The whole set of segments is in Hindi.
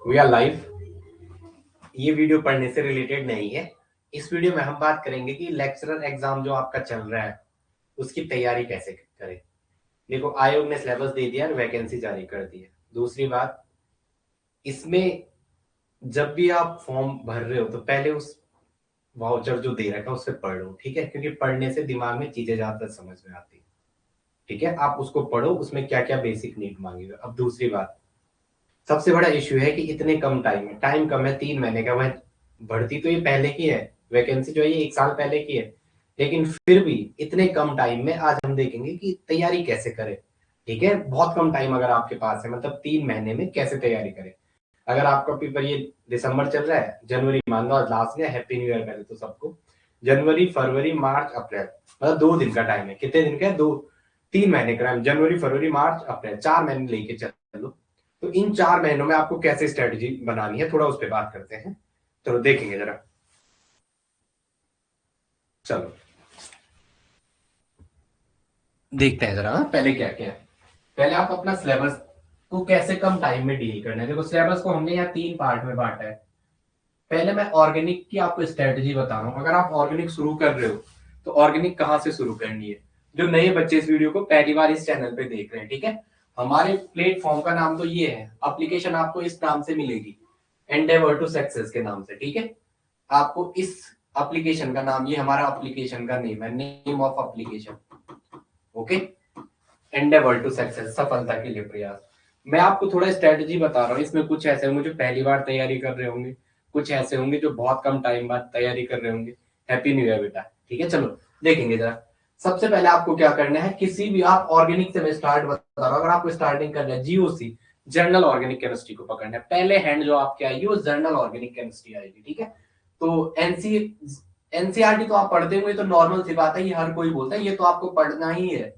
We are live. ये वीडियो पढ़ने से रिलेटेड नहीं है। इस वीडियो में हम बात करेंगे कि लेक्चरर एग्जाम जो आपका चल रहा है उसकी तैयारी कैसे करें। देखो, आयोग ने सिलेबस दे दिया और वैकेंसी जारी कर दी है। दूसरी बात, इसमें जब भी आप फॉर्म भर रहे हो तो पहले उस वाउचर जो दे रखा है उससे पढ़ लो, ठीक है? क्योंकि पढ़ने से दिमाग में चीजें ज्यादा समझ में आती है, ठीक है? आप उसको पढ़ो, उसमें क्या क्या बेसिक नीड मांगेगा। अब दूसरी बात, सबसे बड़ा इश्यू है कि इतने कम टाइम है, टाइम कम है, 3 महीने का। वह भर्ती तो ये पहले की है, वैकेंसी जो है ये 1 साल पहले की है, लेकिन फिर भी इतने कम टाइम में आज हम देखेंगे कि तैयारी कैसे करें। ठीक है, बहुत कम टाइम अगर आपके पास है, मतलब 3 महीने में कैसे तैयारी करें। अगर आपका पेपर ये दिसंबर चल रहा है, जनवरी मान लो, आज लास्ट में, हैप्पी न्यू ईयर पहले तो सबको। जनवरी, फरवरी, मार्च, अप्रैल, मतलब 2 दिन का टाइम है। कितने दिन का है? 3 महीने का। जनवरी, फरवरी, मार्च, अप्रैल, 4 महीने लेके चलो। तो इन 4 महीनों में आपको कैसे स्ट्रेटजी बनानी है, थोड़ा उस पर बात करते हैं। चलो देखेंगे जरा। चलो देखते हैं जरा। पहले क्या क्या है, पहले आप अपना सिलेबस को कैसे कम टाइम में डील करना है। देखो, सिलेबस को हमने यहाँ 3 पार्ट में बांटा है। पहले मैं ऑर्गेनिक की आपको स्ट्रेटजी बता रहा हूँ। अगर आप ऑर्गेनिक शुरू कर रहे हो तो ऑर्गेनिक कहाँ से शुरू करनी है। जो नए बच्चे इस वीडियो को पहली बार इस चैनल पे देख रहे हैं, ठीक है, हमारे प्लेटफॉर्म का नाम तो ये है, एप्लीकेशन आपको इस नाम से मिलेगी, एंडेवर टू सक्सेस के नाम से, ठीक है? आपको इस एप्लीकेशन का नाम, ये हमारा एप्लीकेशन का नेम है, name of application, okay, endeavour to success, सफलता के लिए प्रयास। मैं आपको थोड़ा स्ट्रेटजी बता रहा हूँ। इसमें कुछ ऐसे होंगे जो पहली बार तैयारी कर रहे होंगे, कुछ ऐसे होंगे जो बहुत कम टाइम बाद तैयारी कर रहे होंगे। हैप्पी न्यू ईयर बेटा, ठीक है? चलो देखेंगे जरा। सबसे पहले आपको क्या करना है, किसी भी, आप ऑर्गेनिक से मैं स्टार्ट बता रहा हूँ। अगर आपको स्टार्टिंग करना है, जीओसी, जर्नल ऑर्गेनिक केमिस्ट्री को पकड़ना है। पहले हैंड जो आपके आएगी वो जर्नल ऑर्गेनिक केमिस्ट्री आएगी, ठीक है? तो एनसीईआरटी तो आप पढ़ते हुए, तो नॉर्मल सी बात है, ये हर कोई बोलता है, ये तो आपको पढ़ना ही है,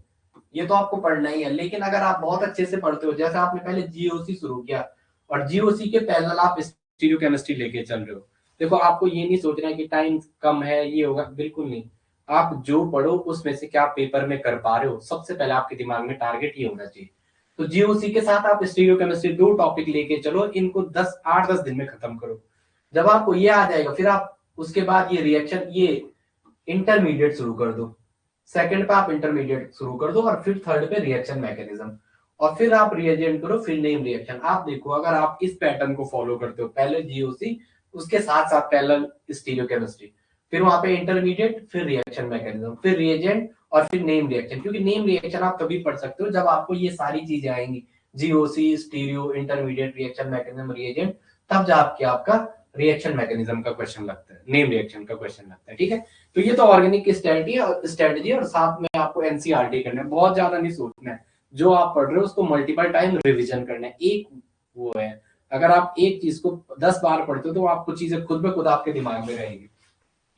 ये तो आपको पढ़ना ही है। लेकिन अगर आप बहुत अच्छे से पढ़ते हो, जैसे आपने पहले जीओसी शुरू किया और जीओसी के पैरेलल आप स्टीरियोकेमिस्ट्री लेके चल रहे हो, देखो आपको ये नहीं सोचना है कि टाइम कम है, ये होगा, बिल्कुल नहीं। आप जो पढ़ो उसमें से क्या पेपर में कर पा रहे हो, सबसे पहले आपके दिमाग में टारगेट ये होना चाहिए। तो जीओसी के साथ आप स्टीरियोकेमिस्ट्री 2 टॉपिक लेके चलो, इनको 8-10 दिन में खत्म करो। जब आपको ये आ जाएगा, फिर आप उसके बाद ये रिएक्शन, ये इंटरमीडिएट शुरू कर दो। सेकंड पे आप इंटरमीडिएट शुरू कर दो और फिर थर्ड पे रिएक्शन मैकेनिज्म, और फिर आप रिएजेंट करो, फिर नेम रिएक्शन। आप देखो, अगर आप इस पैटर्न को फॉलो करते हो, पहले जीओसी, उसके साथ साथ पैरेलल स्टीरियोकेमिस्ट्री, फिर वहां पे इंटरमीडिएट, फिर रिएक्शन मैकेनिज्म, फिर रिएजेंट, और फिर नेम रिएक्शन। क्योंकि नेम रिएक्शन आप तभी पढ़ सकते हो जब आपको ये सारी चीजें आएंगी, GOC, stereo, intermediate, reaction mechanism, reagent, तब जाके आपका रिएक्शन मैकेनिज्म का क्वेश्चन लगता है, नेम रिएक्शन का क्वेश्चन लगता है, ठीक है? तो ये तो ऑर्गेनिक की स्ट्रेटजी, और साथ में आपको एनसीईआरटी करना है। बहुत ज्यादा नहीं सोचना है, जो आप पढ़ रहे हो उसको मल्टीपल टाइम रिवीजन करना है। एक वो है, अगर आप एक चीज को 10 बार पढ़ते हो तो आपको चीजें खुद ब खुद आपके दिमाग में रहेगी।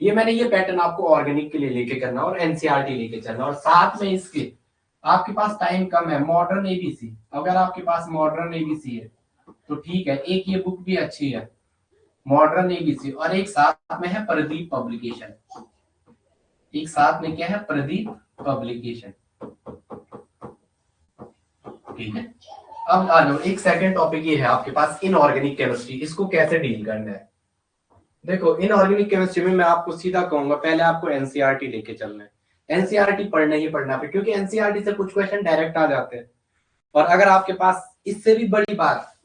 ये मैंने ये पैटर्न आपको ऑर्गेनिक के लिए लेके करना और एनसीईआरटी लेके चलना। और साथ में इसके, आपके पास टाइम कम है, मॉडर्न एबीसी, अगर आपके पास मॉडर्न एबीसी है तो ठीक है, एक ये बुक भी अच्छी है, मॉडर्न एबीसी, और एक साथ में है प्रदीप पब्लिकेशन। एक साथ में क्या है, प्रदीप पब्लिकेशन, ठीक है? अब आ जाओ, एक सेकंड टॉपिक ये है आपके पास, इनऑर्गेनिक केमिस्ट्री, इसको कैसे डील करना है। देखो, इनऑर्गेनिक केमिस्ट्री में मैं आपको सीधा कहूंगा, पहले आपको एनसीईआरटी लेके चलना है। एनसीईआरटी पढ़ना ही पढ़ना है, क्योंकि एनसीईआरटी से कुछ क्वेश्चन डायरेक्ट आ जाते हैं। और अगर आपके पास, इससे भी बड़ी बात,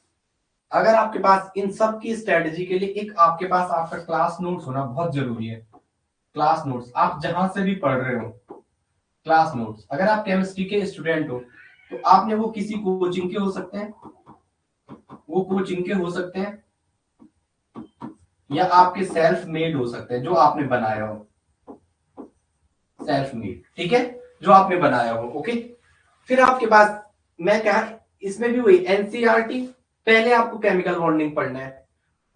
अगर आपके पास इन सब की स्ट्रेटजी के लिए एक आपके पास आपका क्लास नोट्स होना बहुत जरूरी है। क्लास नोट्स, आप जहां से भी पढ़ रहे हो, क्लास नोट्स, अगर आप केमिस्ट्री के स्टूडेंट हो तो आपने वो किसी कोचिंग के हो सकते हैं, वो कोचिंग के हो सकते हैं, या आपके सेल्फ मेड हो सकते हैं, जो आपने बनाया हो, सेल्फ मेड, ठीक है, जो आपने बनाया हो, ओके? फिर आपके पास, मैं क्या, इसमें भी वही एनसीईआरटी, पहले आपको केमिकल बॉन्डिंग पढ़ना है,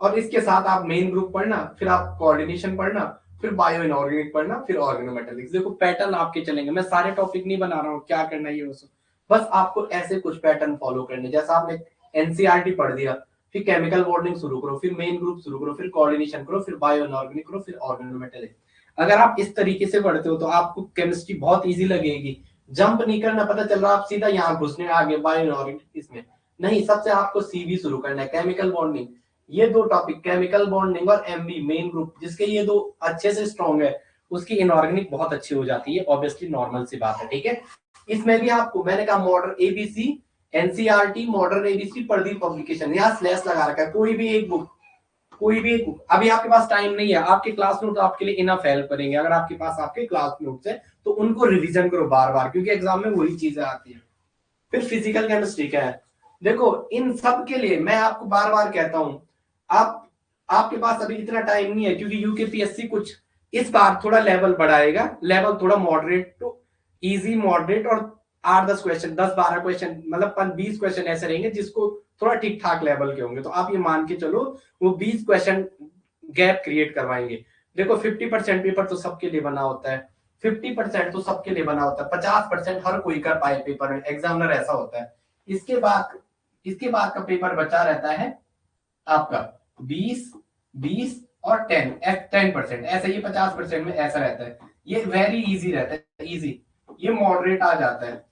और इसके साथ आप मेन ग्रुप पढ़ना, फिर आप कोऑर्डिनेशन पढ़ना, फिर बायो इनऑर्गेनिक पढ़ना, फिर ऑर्गेनोमेटेलिक्स। देखो पैटर्न आपके चलेंगे, मैं सारे टॉपिक नहीं बना रहा हूँ क्या करना है ये उसको, बस आपको ऐसे कुछ पैटर्न फॉलो करने। जैसा आपने एनसीईआरटी पढ़ दिया, फिर केमिकल बॉन्डिंग शुरू करो, फिर मेन ग्रुप शुरू करो, फिर कोऑर्डिनेशन करो, फिर बायो इनऑर्गेनिक करो, फिर ऑर्गेनोमेटेलिक्स। अगर आप इस तरीके से पढ़ते हो तो आपको केमिस्ट्री बहुत ईजी लगेगी। जंप नहीं करना, पता चल रहा आप सीधा यहाँ घुसने आगे बायो इनऑर्गेनिक इसमें, नहीं, सबसे आपको सीबी शुरू करना है, केमिकल बॉन्डिंग। ये दो टॉपिक, केमिकल बॉन्डिंग और एमबी मेन ग्रुप, जिसके ये दो अच्छे से स्ट्रॉन्ग है, उसकी इनऑर्गेनिक बहुत अच्छी हो जाती है, ऑब्वियसली नॉर्मल सी बात है, ठीक है। इसमें भी आपको मैंने कहा modern ABC, NCERT modern ABC Pradeep publication, यहाँ स्लैश लगा रखा है, कोई भी एक बुक, कोई भी एक बुक। अभी आपके पास टाइम नहीं है, आपके क्लास नोट आपके लिए इनफ हेल्प करेंगे, अगर आपके पास आपके क्लास नोट्स है तो उनको रिवीजन करो बार बार, क्योंकि एग्जाम में वही चीजें आती है। फिर फिजिकल केमिस्ट्री क्या है, देखो इन सब के लिए मैं आपको बार बार कहता हूं, आप आपके पास अभी इतना टाइम नहीं है, क्योंकि यूकेपीएससी कुछ इस बार थोड़ा लेवल बढ़ाएगा, लेवल थोड़ा मॉडरेट टू इजी मॉडरेट, और 8-10 क्वेश्चन, 10-12 क्वेश्चन, मतलब 20 क्वेश्चन ऐसे रहेंगे जिसको थोड़ा ठीक ठाक लेवल के होंगे, तो आप ये मान के चलो वो 20 क्वेश्चन गैप क्रिएट करवाएंगे। देखो 50% पेपर तो सबके लिए बना होता है, 50% तो सबके लिए बना होता है, 50% हर कोई कर पाए पेपर में, एग्जामिनर ऐसा होता है। इसके बाद का पेपर बचा रहता है आपका 20 और 10% ऐसा, ये 50% में ऐसा रहता है, ये वेरी इजी रहता है, इजी। ये मॉडरेट आ जाता है,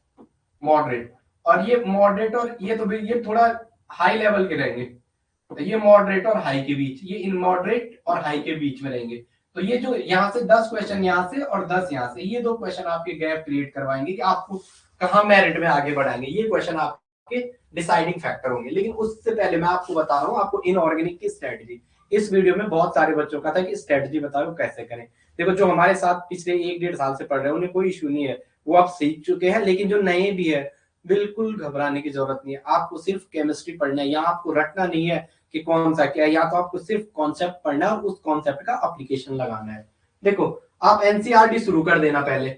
मॉडरेट, और ये मॉडरेट और ये तो ये थोड़ा हाई लेवल के रहेंगे, तो ये मॉडरेट और हाई के बीच, ये इन मॉडरेट और हाई के बीच में रहेंगे। तो ये जो यहाँ से 10 क्वेश्चन यहाँ से और 10 यहाँ से, ये 2 क्वेश्चन आपके गैप क्रिएट करवाएंगे कि आपको कहाँ मेरिट में आगे बढ़ाएंगे, ये क्वेश्चन आपके डिसाइडिंग फैक्टर होंगे। लेकिन उससे पहले मैं आपको बता रहा हूँ आपको इनऑर्गेनिक की स्ट्रेटजी। इस वीडियो में बहुत सारे बच्चों का था कि स्ट्रेटजी बताओ कैसे करें। देखो जो हमारे साथ पिछले 1-1.5 साल से पढ़ रहे हैं उन्हें कोई इशू नहीं है, वो आप सीख चुके हैं, लेकिन जो नए भी है बिल्कुल घबराने की जरूरत नहीं है, आपको सिर्फ केमिस्ट्री पढ़ना है, यहाँ आपको रटना नहीं है कि कौन सा क्या है, या तो आपको सिर्फ कॉन्सेप्ट पढ़ना है और उस कॉन्सेप्ट का एप्लीकेशन लगाना है। देखो आप एनसीईआरटी शुरू कर देना पहले,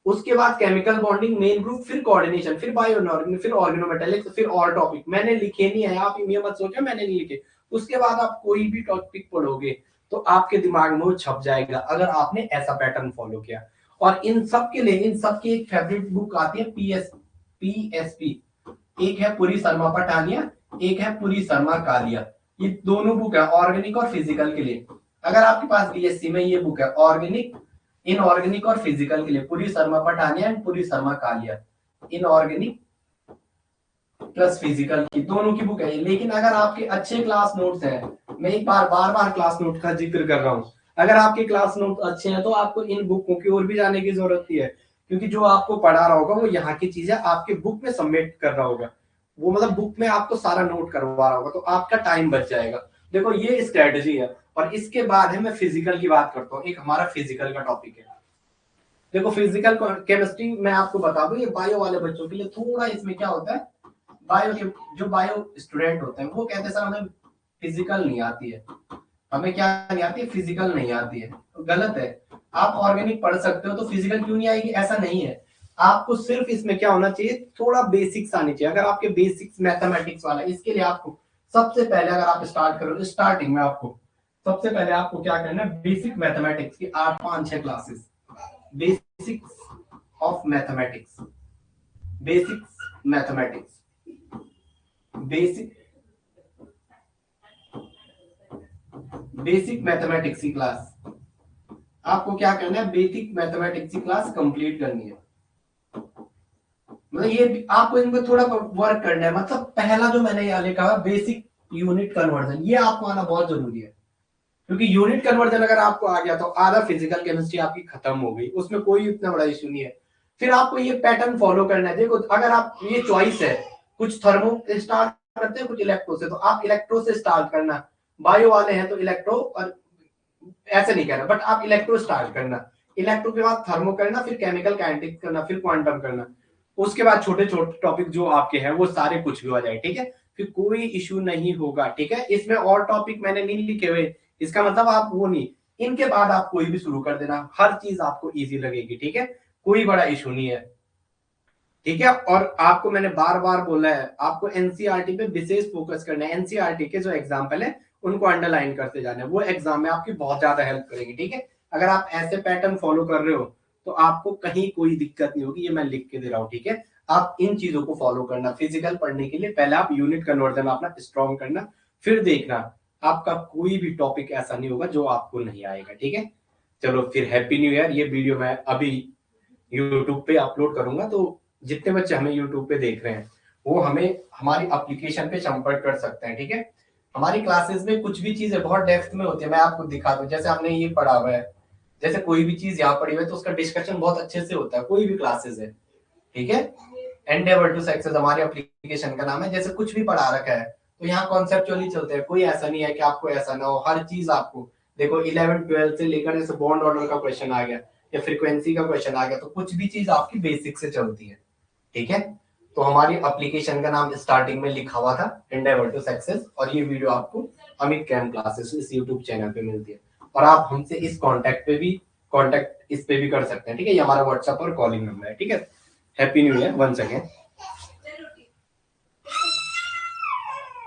उसके बाद केमिकल बॉन्डिंग मेन ग्रुप, फिर कोऑर्डिनेशन, फिर बायो इनऑर्गेनिक, फिर ऑर्गेनोमेटेलिक्स, फिर और टॉपिक। मैंने लिखे नहीं है, आप ये मत सोचो मैंने नहीं लिखे। उसके बाद आप कोई भी टॉपिक पढ़ोगे तो आपके दिमाग में वो छप जाएगा, अगर आपने ऐसा पैटर्न फॉलो किया। और इन सब के लिए, इन सब की एक फेवरेट बुक आती है पीएसपी, एक है पुरी शर्मा पठानिया, एक है पुरी शर्मा कालिया, ये दोनों बुक है ऑर्गेनिक और फिजिकल के लिए। अगर आपके पास बीएससी में ये बुक है ऑर्गेनिक, इनऑर्गेनिक और फिजिकल के लिए, Puri Sharma Pathania and Puri Sharma Kalia, inorganic plus physical की दोनों की बुक है। लेकिन अगर आपके अच्छे क्लास नोट्स हैं, मैं एक बार बार क्लास नोट का जिक्र कर रहा हूं, अगर आपके क्लास नोट अच्छे हैं तो आपको इन बुकों की ओर भी जाने की जरूरत नहीं है, क्योंकि जो आपको पढ़ा रहा होगा वो यहाँ की चीजें आपके बुक में सबमिट कर रहा होगा, वो मतलब बुक में आपको सारा नोट करवा रहा होगा, तो आपका टाइम बच जाएगा। देखो ये स्ट्रेटजी है। और इसके बाद है मैं फिजिकल की बात करता हूँ, एक हमारा फिजिकल का टॉपिक है। देखो फिजिकल केमिस्ट्री मैं आपको बता दूं, ये बायो वाले बच्चों के लिए थोड़ा इसमें क्या होता है, बायो के जो बायो स्टूडेंट होते हैं वो कहते हैं सर हमें फिजिकल नहीं आती है, हमें क्या नहीं आती है, फिजिकल नहीं आती है। तो गलत है, आप ऑर्गेनिक पढ़ सकते हो तो फिजिकल क्यों नहीं आएगी, ऐसा नहीं है। आपको सिर्फ इसमें क्या होना चाहिए, थोड़ा बेसिक्स आनी चाहिए। अगर आपके बेसिक्स मैथमेटिक्स वाला, इसके लिए आपको सबसे पहले अगर आप स्टार्ट करो, स्टार्टिंग में आपको सबसे पहले आपको क्या करना है, बेसिक मैथमेटिक्स की 8-5-6 classes, basics of mathematics, basics mathematics, basic mathematics की क्लास आपको क्या करना है, बेसिक मैथमेटिक्स की क्लास कंप्लीट करनी है। मतलब ये आपको इनमें थोड़ा वर्क करना है। मतलब पहला जो मैंने यहाँ लिखा है बेसिक यूनिट कन्वर्जन, ये आपको आना बहुत जरूरी है, क्योंकि यूनिट कन्वर्जन अगर आपको आ गया तो आधा फिजिकल केमिस्ट्री आपकी खत्म हो गई, उसमें कोई इतना बड़ा इश्यू नहीं है। फिर आपको ये पैटर्न फॉलो करना है। देखो अगर आप, ये चॉइस है, कुछ थर्मो स्टार्ट करते हैं, कुछ इलेक्ट्रो से, तो आप इलेक्ट्रो से स्टार्ट करना, बायो वाले हैं तो इलेक्ट्रो, और ऐसे नहीं करना, बट आप इलेक्ट्रो स्टार्ट करना, इलेक्ट्रो के बाद थर्मो करना, फिर केमिकल काइनेटिक्स करना, फिर क्वांटम करना, उसके बाद छोटे छोटे टॉपिक जो आपके हैं वो सारे कुछ भी हो जाए, ठीक है, फिर कोई इशू नहीं होगा, ठीक है। इसमें और टॉपिक मैंने नहीं लिखे हुए, इसका मतलब आप वो नहीं, इनके बाद आप कोई भी शुरू कर देना, हर चीज आपको इजी लगेगी, ठीक है, कोई बड़ा इशू नहीं है, ठीक है। और आपको मैंने बार बार बोला है, आपको एनसीईआरटी पे विशेष फोकस करना है, एनसीईआरटी के जो एग्जाम्पल है उनको अंडरलाइन करते जाना है, वो एग्जाम में आपकी बहुत ज्यादा हेल्प करेगी, ठीक है। अगर आप ऐसे पैटर्न फॉलो कर रहे हो तो आपको कहीं कोई दिक्कत नहीं होगी, ये मैं लिख के दे रहा हूँ, ठीक है। आप इन चीजों को फॉलो करना, फिजिकल पढ़ने के लिए पहले आप यूनिट कन्वर्जन अपना स्ट्रॉन्ग करना, फिर देखना आपका कोई भी टॉपिक ऐसा नहीं होगा जो आपको नहीं आएगा, ठीक है। चलो फिर हैप्पी न्यू ईयर। ये वीडियो मैं अभी यूट्यूब पे अपलोड करूंगा, तो जितने बच्चे हमें यूट्यूब पे देख रहे हैं वो हमें हमारी एप्लीकेशन पे संपर्क कर सकते हैं। ठीक है, हमारी क्लासेस में कुछ भी चीजें बहुत डेप्थ में होती है, मैं आपको दिखा दूं, जैसे हमने ये पढ़ा हुआ है, जैसे कोई भी चीज यहाँ पढ़ी हुई है तो उसका डिस्कशन बहुत अच्छे से होता है, कोई भी क्लासेस है। ठीक है, एंडेवर टू सक्सेस हमारे एप्लीकेशन का नाम है। जैसे कुछ भी पढ़ा रखा है तो यहाँ कॉन्सेप्चुअली चलते हैं, कोई ऐसा नहीं है कि आपको ऐसा ना हो, हर चीज आपको देखो 11 12 से लेकर जैसे बॉन्ड ऑर्डर का क्वेश्चन आ गया या फ्रीक्वेंसी का क्वेश्चन आ गया, तो कुछ भी चीज आपकी बेसिक से चलती है। ठीक है, तो हमारी एप्लीकेशन का नाम स्टार्टिंग में लिखा हुआ था एंडेवर टू सक्सेस, और ये वीडियो आपको अमित कैम क्लासेस इस यूट्यूब चैनल पे मिलती है। और आप हमसे इस कॉन्टेक्ट इस पे भी कर सकते हैं। ठीक है, ये हमारा व्हाट्सएप और कॉलिंग नंबर है। ठीक है, happy new year once again.